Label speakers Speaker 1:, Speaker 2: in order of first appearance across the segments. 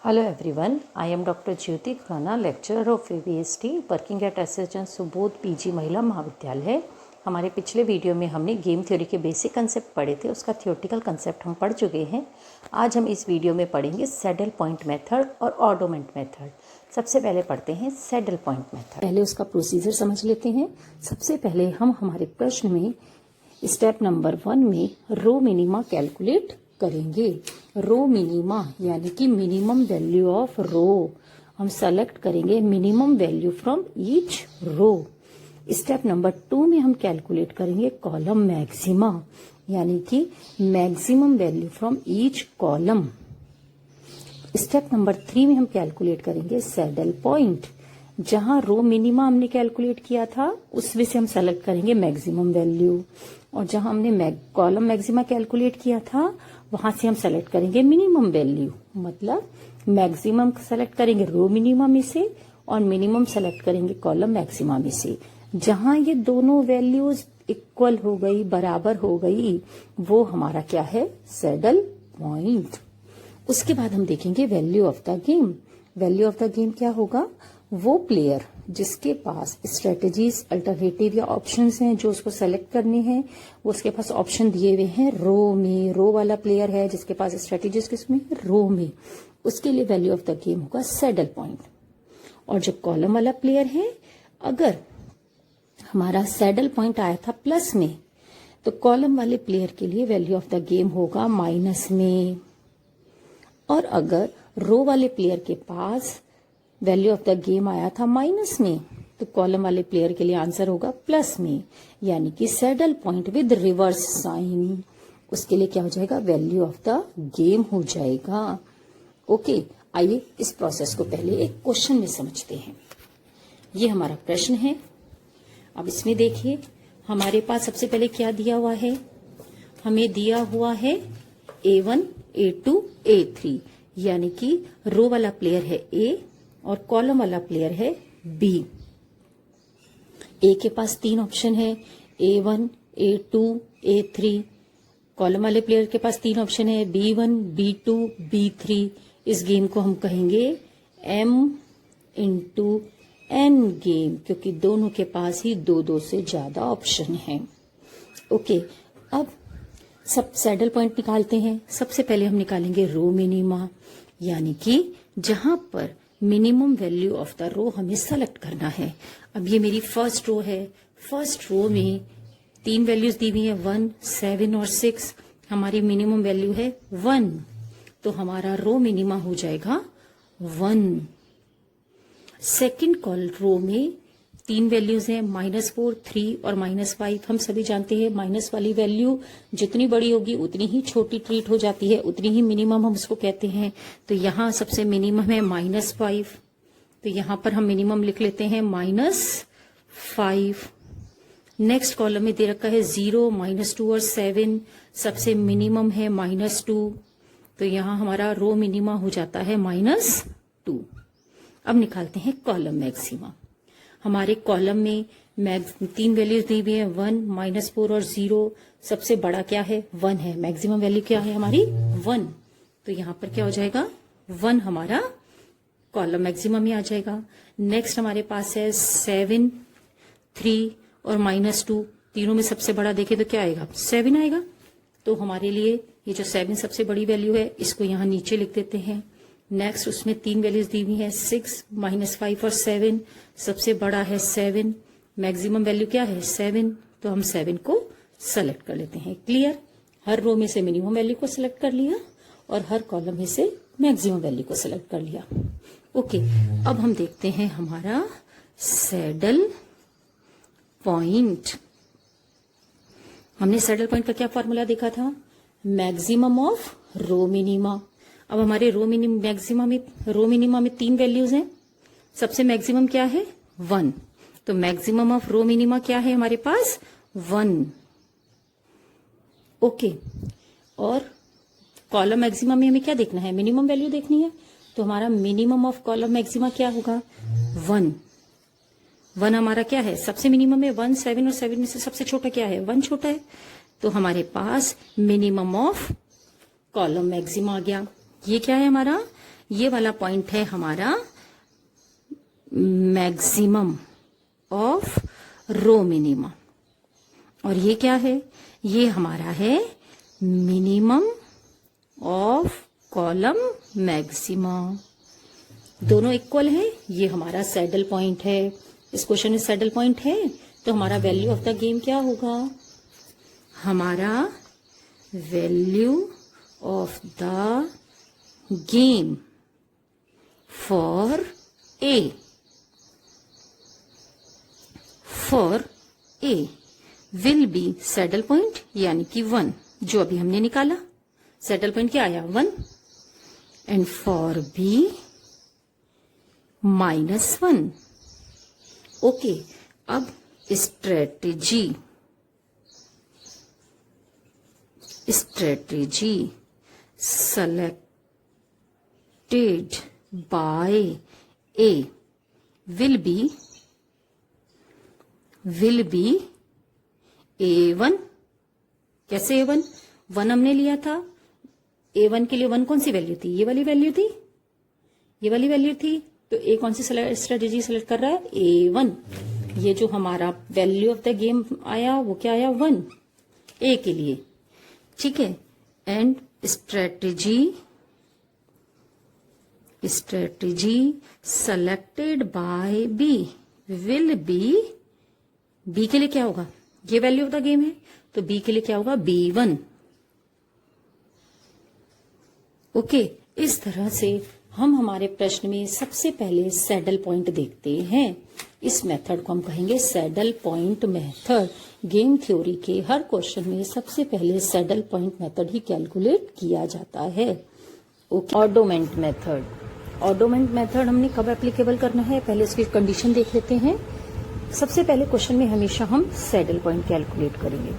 Speaker 1: Hello everyone, I am Dr. Jyoti Khurana, lecturer of VBST, working at SHN Subodh PG महिला महाविद्यालय। हमारे पिछले video में हमने गेम थ्योरी के बेसिक कंसेप्ट पढ़े थे, उसका थियोरेटिकल कंसेप्ट हम पढ़ चुके हैं। आज हम इस वीडियो में पढ़ेंगे सैडल पॉइंट मेथड और ऑर्डोमेंट मेथड। सबसे पहले पढ़ते हैं सैडल पॉइंट मेथड। पहले उसका प्रोसीजर समझ लेते हैं। सबसे पहले हम हमारे प्रश्न में स्टेप नंबर 1 में रो मिनिमा कैलकुलेट करेंगे। रो मिनिमा यानी कि मिनिमम वैल्यू ऑफ रो हम सेलेक्ट करेंगे, minimum value from each row. Step number 2 में हम कैलकुलेट करेंगे कॉलम मैक्सिमा यानी कि maximum value from each column. Step number 3 में हम कैलकुलेट करेंगे सैडल पॉइंट। जहां रो मिनिमा हमने कैलकुलेट किया था उसमें से हम सेलेक्ट करेंगे मैक्सिमम वैल्यू, और जहां हमने कॉलम मैक्सिमा कैलकुलेट किया था वहां से हम सेलेक्ट करेंगे मिनिमम वैल्यू। मतलब मैक्सिमम सेलेक्ट करेंगे रो मिनिमा में से और मिनिमम सेलेक्ट करेंगे कॉलम मैक्सिमा में से। जहां ये दोनों वैल्यूज इक्वल हो गई, बराबर हो गई, वो हमारा क्या है, सैडल पॉइंट। उसके बाद हम देखेंगे value of the game. Value of the game क्या होगा, वो प्लेयर जिसके पास स्ट्रेटेजीज, अल्टरनेटिव या ऑप्शंस हैं जो उसको सेलेक्ट करने हैं, वो उसके पास ऑप्शन दिए हुए हैं रो में। रो वाला प्लेयर है जिसके पास स्ट्रेटेजीज किसमें, रो में, उसके लिए वैल्यू ऑफ द गेम होगा सैडल पॉइंट। और जो कॉलम वाला प्लेयर है, अगर हमारा सैडल पॉइंट आया था प्लस में, तो कॉलम वाले प्लेयर के लिए वैल्यू ऑफ द गेम होगा माइनस में। और अगर रो वाले प्लेयर के पास वैल्यू ऑफ द गेम आया था माइनस में, तो कॉलम वाले प्लेयर के लिए आंसर होगा प्लस में, यानी कि saddle point with reverse sign. उसके लिए क्या हो जाएगा, वैल्यू ऑफ द गेम हो जाएगा। ओके, आइए इस प्रोसेस को पहले एक क्वेश्चन में समझते हैं। ये हमारा प्रश्न है। अब इसमें देखिए हमारे पास सबसे पहले क्या दिया हुआ है, हमें दिया हुआ है A1, A2, A3, यानी कि रो वाला प्लेयर है A और कॉलम वाला प्लेयर है B। A के पास 3 ऑप्शन है, A1, A2, A3। कॉलम वाले प्लेयर के पास 3 ऑप्शन है, B1, B2, B3। इस गेम को हम कहेंगे M × N गेम, क्योंकि दोनों के पास ही 2-2 से ज्यादा ऑप्शन हैं। ओके, अब सब सैडल पॉइंट निकालते हैं। सबसे पहले हम निकालेंगे रो मिनिमा, यानी कि जहां पर minimum value of the row हमें सेलेक्ट करना है। अब ये मेरी फर्स्ट रो है। फर्स्ट रो में 3 वैल्यूज दी हुई है, 1, 7 और 6। हमारी मिनिमम वैल्यू है 1, तो हमारा रो मिनिमा हो जाएगा 1। सेकेंड कॉल रो में 3 वैल्यूज हैं, -4, 3 और -5। हम सभी जानते हैं माइनस वाली वैल्यू जितनी बड़ी होगी उतनी ही छोटी ट्रीट हो जाती है, उतनी ही मिनिमम हम उसको कहते हैं। तो यहाँ सबसे मिनिमम है -5, तो यहाँ पर हम मिनिमम लिख लेते हैं -5। नेक्स्ट कॉलम में दे रखा है 0, -2 और 7। सबसे मिनिमम है -2, तो यहाँ हमारा रो मिनिमा हो जाता है -2। अब निकालते हैं कॉलम मैक्सिमा। हमारे कॉलम में 3 वैल्यूज दी हुई है, 1, -4 और 0। सबसे बड़ा क्या है, 1 है। मैक्सिमम वैल्यू क्या है हमारी, 1। तो यहाँ पर क्या हो जाएगा, 1 हमारा कॉलम मैक्सिमम में आ जाएगा। नेक्स्ट हमारे पास है 7, 3 और -2। तीनों में सबसे बड़ा देखें तो क्या आएगा, 7 आएगा। तो हमारे लिए ये जो 7 सबसे बड़ी वैल्यू है, इसको यहाँ नीचे लिख देते हैं। नेक्स्ट उसमें 3 वैल्यूज दी हुई है, 6, -5 और 7। सबसे बड़ा है 7, मैक्सिमम वैल्यू क्या है 7, तो हम 7 को सेलेक्ट कर लेते हैं। क्लियर, हर रो में से मिनिमम वैल्यू को सिलेक्ट कर लिया और हर कॉलम में से मैक्सिमम वैल्यू को सिलेक्ट कर लिया। ओके, अब हम देखते हैं हमारा सैडल पॉइंट। हमने सैडल पॉइंट का क्या फॉर्मूला देखा था, मैक्सिमम ऑफ रो मिनिमा। अब हमारे रो मिनिमा में 3 वैल्यूज हैं। सबसे मैक्सिमम क्या है, 1, तो मैक्सिमम ऑफ रो मिनिमा क्या है हमारे पास, 1। ओके, और कॉलम मैक्सिमा में हमें क्या देखना है, मिनिमम वैल्यू देखनी है। तो हमारा मिनिमम ऑफ कॉलम मैक्सिमा क्या होगा, 1। 1 हमारा क्या है, सबसे मिनिमम है 1, 7 और 7 में से सबसे छोटा क्या है, 1 छोटा है। तो हमारे पास मिनिमम ऑफ कॉलम मैक्सिमा आ गया। ये क्या है हमारा, ये वाला पॉइंट है हमारा मैक्सिमम ऑफ रो मिनिमम, और ये क्या है, ये हमारा है मिनिमम ऑफ कॉलम मैक्सिमम। दोनों इक्वल है, ये हमारा सैडल पॉइंट है। इस क्वेश्चन में सैडल पॉइंट है, तो हमारा वैल्यू ऑफ द गेम क्या होगा, हमारा value of the game for a will be saddle point यानी कि 1, जो अभी हमने निकाला। सैडल पॉइंट क्या आया 1, एंड फॉर बी -1। ओके, अब strategy selected by A will be A1। कैसे A1? 1 हमने लिया था, A1 के लिए 1 कौन सी वैल्यू थी, ये वाली वैल्यू थी, ये वाली वैल्यू थी। तो A कौन सी स्ट्रेटेजी सेलेक्ट कर रहा है, A1। ये जो हमारा वैल्यू ऑफ द गेम आया वो क्या आया 1 A के लिए, ठीक है। And strategy selected by B will be, B B लिए क्या होगा, ये वैल्यू ऑफ द गेम है, तो बी के लिए क्या होगा B1। ओके, इस तरह से हम हमारे प्रश्न में सबसे पहले सैडल पॉइंट देखते हैं। इस मेथड को हम कहेंगे saddle point method. Game theory के हर क्वेश्चन में सबसे पहले सैडल पॉइंट मेथड ही कैलकुलेट किया जाता है। ऑडोमेंट मेथड, ऑडोमेंट मेथड हमने कब एप्लीकेबल करना है, पहले इसकी कंडीशन देख लेते हैं। सबसे पहले क्वेश्चन में हमेशा हम सैडल पॉइंट कैलकुलेट करेंगे।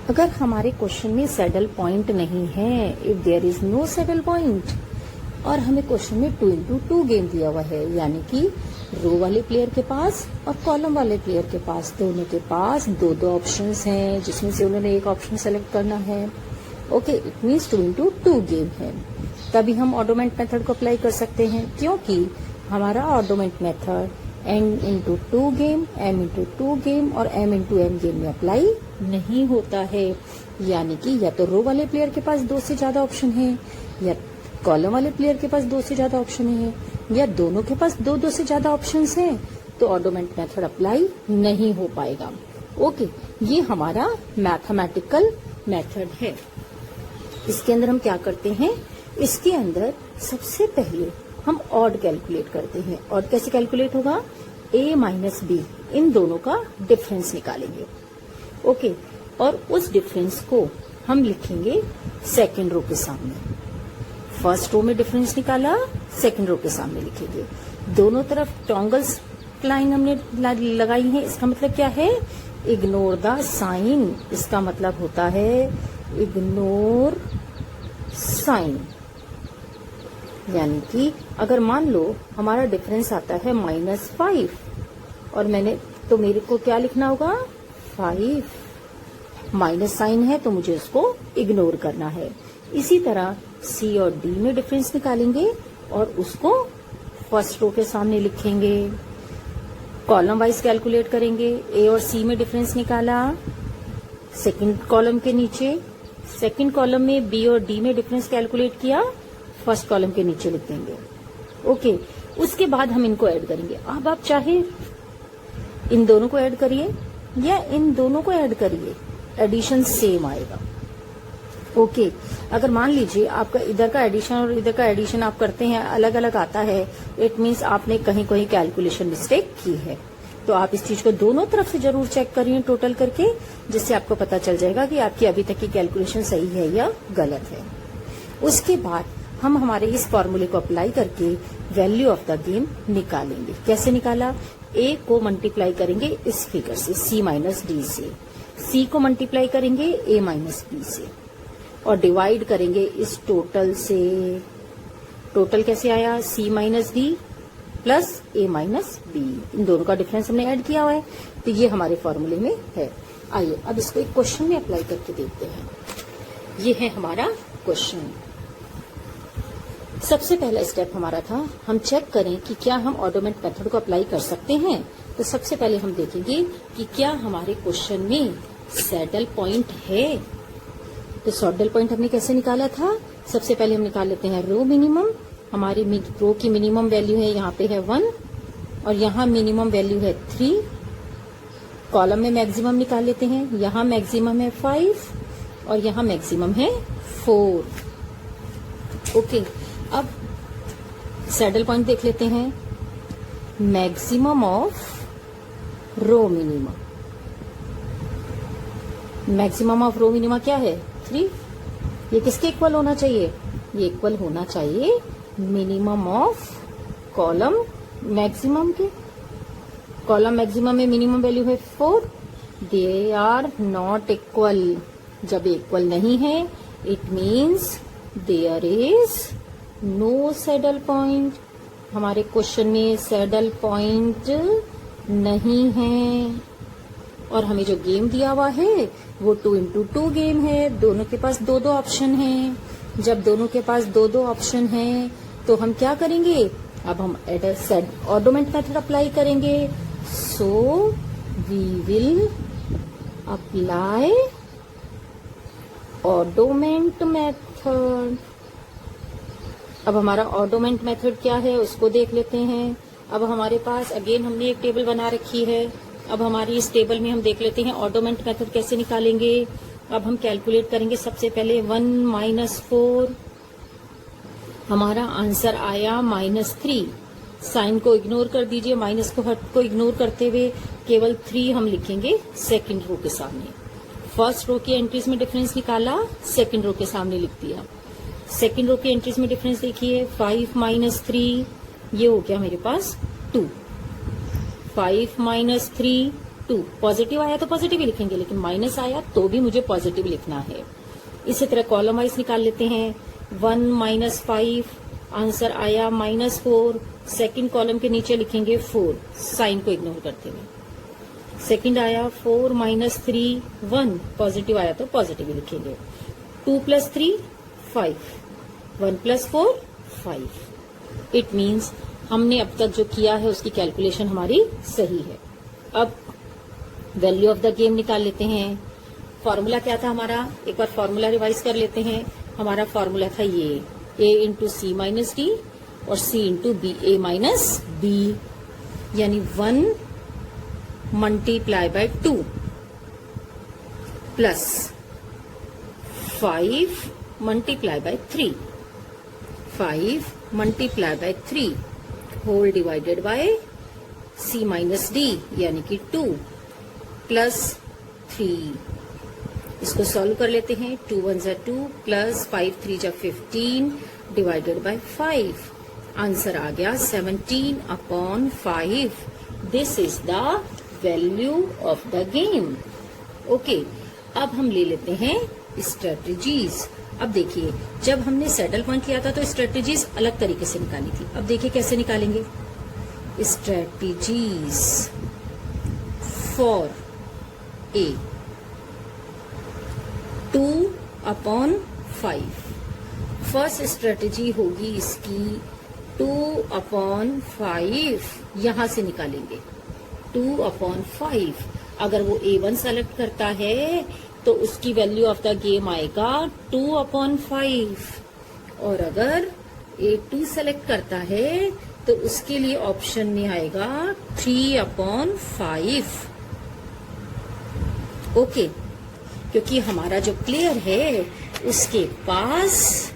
Speaker 1: अगर हमारे क्वेश्चन में सैडल पॉइंट नहीं है, if there is no saddle point, और हमें क्वेश्चन में 2 into 2 गेम दिया हुआ है, यानी कि रो वाले प्लेयर के पास और कॉलम वाले प्लेयर के पास, दोनों के पास 2 ऑप्शंस हैं, जिसमें से उन्होंने एक ऑप्शन सेलेक्ट करना है। Okay, it means 2 into 2 game है, तभी हम ऑडोमेंट मेथड को अप्लाई कर सकते हैं, क्योंकि हमारा oddment method n into 2 game, m into 2 game और m into n गेम में अप्लाई नहीं होता है। यानी कि या तो रो वाले प्लेयर के पास 2 से ज्यादा ऑप्शन है, या कॉलम वाले प्लेयर के पास 2 से ज्यादा ऑप्शन है, या दोनों के पास 2 से ज्यादा ऑप्शंस हैं, तो ऑडोमेंट मेथड अप्लाई नहीं हो पाएगा। ओके, ये हमारा मैथमेटिकल मेथड है। इसके अंदर हम क्या करते हैं, इसके अंदर सबसे पहले हम ऑड कैलकुलेट करते हैं। ऑड कैसे कैलकुलेट होगा, A माइनस B, इन दोनों का डिफरेंस निकालेंगे। ओके, और उस डिफरेंस को हम लिखेंगे सेकेंड रो के सामने। फर्स्ट रो में डिफरेंस निकाला, सेकेंड रो के सामने लिखेंगे। दोनों तरफ ट्रायंगल्स लाइन हमने लगाई है, इसका मतलब क्या है, इग्नोर द साइन। इसका मतलब होता है इग्नोर साइन, यानी कि अगर मान लो हमारा डिफरेंस आता है -5 और तो मेरे को क्या लिखना होगा, 5 माइनस साइन है तो मुझे उसको इग्नोर करना है। इसी तरह C और D में डिफरेंस निकालेंगे और उसको फर्स्ट रो के सामने लिखेंगे। कॉलम वाइज कैलकुलेट करेंगे। A और C में डिफरेंस निकाला, सेकंड कॉलम के नीचे, सेकंड कॉलम में B और D में डिफरेंस कैलकुलेट किया, फर्स्ट कॉलम के नीचे लिख देंगे। ओके, उसके बाद हम इनको ऐड करेंगे। अब आप चाहे इन दोनों को ऐड करिए या इन दोनों को ऐड करिए, एडिशन सेम आएगा। ओके, अगर मान लीजिए आपका इधर का एडिशन और इधर का एडिशन आप करते हैं अलग अलग आता है, इट मीन्स आपने कहीं कहीं कैलकुलेशन मिस्टेक की है। तो आप इस चीज को दोनों तरफ से जरूर चेक करिए टोटल करके, जिससे आपको पता चल जाएगा कि आपकी अभी तक की कैलकुलेशन सही है या गलत है। उसके बाद हम हमारे इस फॉर्मूले को अप्लाई करके वैल्यू ऑफ द गेम निकालेंगे। कैसे निकाला, A को मल्टीप्लाई करेंगे इस फिगर से, C माइनस D से, C को मल्टीप्लाई करेंगे A माइनस B से, और डिवाइड करेंगे इस टोटल से। टोटल कैसे आया, C minus D plus A minus B, इन दोनों का डिफरेंस हमने ऐड किया हुआ है, तो ये हमारे फॉर्मूले में है। आइए अब इसको एक क्वेश्चन में अप्लाई करके देखते हैं। ये है हमारा क्वेश्चन। सबसे पहला स्टेप हमारा था हम चेक करें कि क्या हम ऑडोमेंट मेथड को अप्लाई कर सकते हैं। तो सबसे पहले हम देखेंगे कि क्या हमारे क्वेश्चन में सैडल पॉइंट है। तो सैडल पॉइंट हमने कैसे निकाला था, सबसे पहले हम निकाल लेते हैं रो मिनिमम। हमारी रो की मिनिमम वैल्यू है यहाँ पे है 1 और यहाँ मिनिमम वैल्यू है 3। कॉलम में मैक्सिमम निकाल लेते हैं, यहाँ मैक्सिमम है 5 और यहाँ मैक्सिमम है 4। ओके, अब सैडल पॉइंट देख लेते हैं। Maximum of row minimum, maximum of row minimum क्या है 3। ये किसके इक्वल होना चाहिए, ये इक्वल होना चाहिए मिनिमम ऑफ कॉलम मैक्सिमम के। कॉलम मैक्सिमम में मिनिमम वैल्यू है 4, दे आर नॉट इक्वल। जब इक्वल नहीं है it means there is no saddle point. हमारे क्वेश्चन में सैडल पॉइंट नहीं है और हमें जो गेम दिया हुआ है वो 2x2 गेम है। दोनों के पास दो दो ऑप्शन हैं। जब दोनों के पास दो दो ऑप्शन हैं तो हम क्या करेंगे, अब हम ऑडोमेंट मेथड अप्लाई करेंगे। So we will apply oddment method. अब हमारा ऑडोमेंट मेथड क्या है उसको देख लेते हैं। अब हमारे पास अगेन हमने एक टेबल बना रखी है। अब हमारी इस टेबल में हम देख लेते हैं ऑडोमेंट मेथड कैसे निकालेंगे। अब हम कैलकुलेट करेंगे सबसे पहले 1 - 4। हमारा आंसर आया -3। साइन को इग्नोर कर दीजिए, माइनस को इग्नोर करते हुए केवल 3 हम लिखेंगे सेकंड रो के सामने। फर्स्ट रो की एंट्रीज में डिफरेंस निकाला, सेकंड रो के सामने लिख दिया। सेकंड रो की एंट्रीज में डिफरेंस देखिए, 5 - 3 ये हो गया मेरे पास 2। 5 - 3 2। पॉजिटिव आया तो पॉजिटिव ही लिखेंगे, लेकिन माइनस आया तो भी मुझे पॉजिटिव लिखना है। इसी तरह कॉलम वाइज निकाल लेते हैं। 1 - 5 आंसर आया -4। सेकंड कॉलम के नीचे लिखेंगे 4 साइन को इग्नोर करते हुए। सेकंड आया 4 - 3 1। पॉजिटिव आया तो पॉजिटिव ही लिखेंगे। 2 + 3 5। 1 + 4 5। इट मीन्स हमने अब तक जो किया है उसकी कैलकुलेशन हमारी सही है। अब वैल्यू ऑफ द गेम निकाल लेते हैं। फॉर्मूला क्या था हमारा, एक बार फॉर्मूला रिवाइज कर लेते हैं। हमारा फॉर्मूला था ये a × c - d और c × b a - b, यानी 1 × 2 plus 5 × 3 5 × 3 whole divided by c - d यानी कि 2 प्लस 3। इसको सॉल्व कर लेते हैं। 2 × 1 = 2 प्लस 5 × 3 = 15 डिवाइडेड बाय 5। आंसर आ गया 17/5। This is the value of the game. Okay, अब हम ले लेते हैं स्ट्रेटजीज। अब देखिए, जब हमने सैडल पॉइंट किया था तो स्ट्रेटजीज अलग तरीके से निकाली थी। अब देखिए कैसे निकालेंगे। Strategies for a 2/5। First strategy होगी इसकी 2/5, यहां से निकालेंगे 2/5। अगर वो A1 सेलेक्ट करता है तो उसकी वैल्यू ऑफ द गेम आएगा 2/5 और अगर A2 सेलेक्ट करता है तो उसके लिए ऑप्शन में आएगा 3/5। ओके, क्योंकि हमारा जो प्लेयर है उसके पास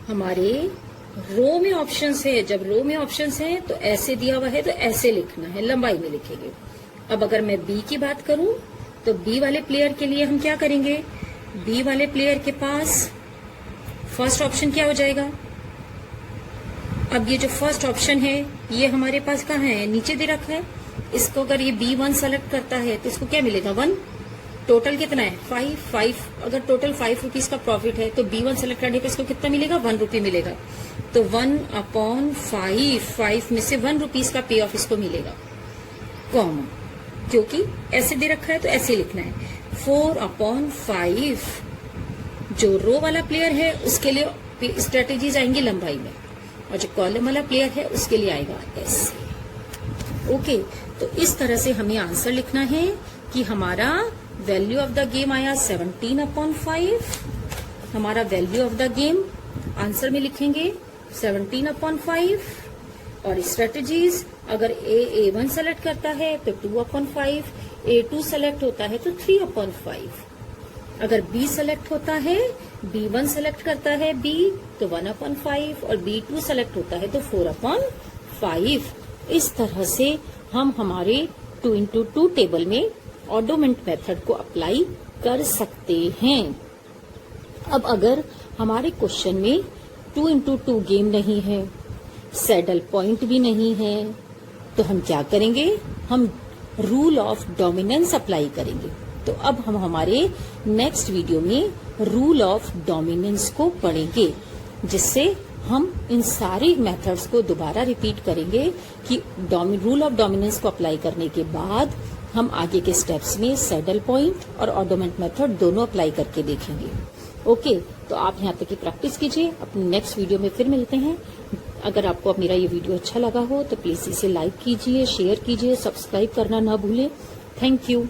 Speaker 1: हमारे रो में ऑप्शंस है। जब रो में ऑप्शंस है तो ऐसे दिया हुआ है तो ऐसे लिखना है, लंबाई में लिखेंगे। अब अगर मैं बी की बात करूं तो बी वाले प्लेयर के लिए हम क्या करेंगे, बी वाले प्लेयर के पास फर्स्ट ऑप्शन क्या हो जाएगा। अब ये जो फर्स्ट ऑप्शन है ये हमारे पास कहाँ है, नीचे दे रखा है। इसको अगर ये B1 सेलेक्ट करता है तो इसको क्या मिलेगा 1। टोटल कितना है 5। अगर टोटल 5 रुपीज का प्रॉफिट है तो B1 सेलेक्ट करने पे इसको कितना मिलेगा 1 रुपये मिलेगा। तो 1/5, 5 में से 1 रुपीज का पे ऑफ इसको मिलेगा, कॉमन, क्योंकि ऐसे दे रखा है तो ऐसे लिखना है। 4/5 जो रो वाला प्लेयर है उसके लिए फिर स्ट्रेटेजीज आएंगी लंबाई में, और जो कॉलम वाला प्लेयर है उसके लिए आएगा एस। ओके, तो इस तरह से हमें आंसर लिखना है कि हमारा वैल्यू ऑफ द गेम आया 17/5। हमारा value of the game answer में लिखेंगे 17/5। और स्ट्रेटेजीज, अगर A1 सेलेक्ट करता है तो 2/5, A2 सेलेक्ट होता है तो 3/5, अगर B सेलेक्ट होता है, B1 सेलेक्ट करता है B तो 1/5, और B2 सेलेक्ट होता है तो 4/5। इस तरह से हम हमारे 2x2 टेबल में ऑडोमेंट मेथड को अप्लाई कर सकते हैं। अब अगर हमारे क्वेश्चन में 2x2 गेम नहीं है, सैडल पॉइंट भी नहीं है, तो हम क्या करेंगे? हम रूल ऑफ डोमिनेंस अप्लाई करेंगे। तो अब हम हमारे नेक्स्ट वीडियो में रूल ऑफ डोमिनेंस को पढ़ेंगे, जिससे हम इन सारे मेथड्स को दोबारा रिपीट करेंगे कि रूल ऑफ डोमिनेंस को अप्लाई करने के बाद हम आगे के स्टेप्स में सैडल पॉइंट और ऑडोमेंट मेथड दोनों अप्लाई करके देखेंगे। ओके, तो आप यहाँ तक की प्रैक्टिस कीजिए। अपने नेक्स्ट वीडियो में फिर मिलते हैं। अगर आपको मेरा ये वीडियो अच्छा लगा हो तो प्लीज इसे लाइक कीजिए, शेयर कीजिए, सब्सक्राइब करना ना भूलें। Thank you.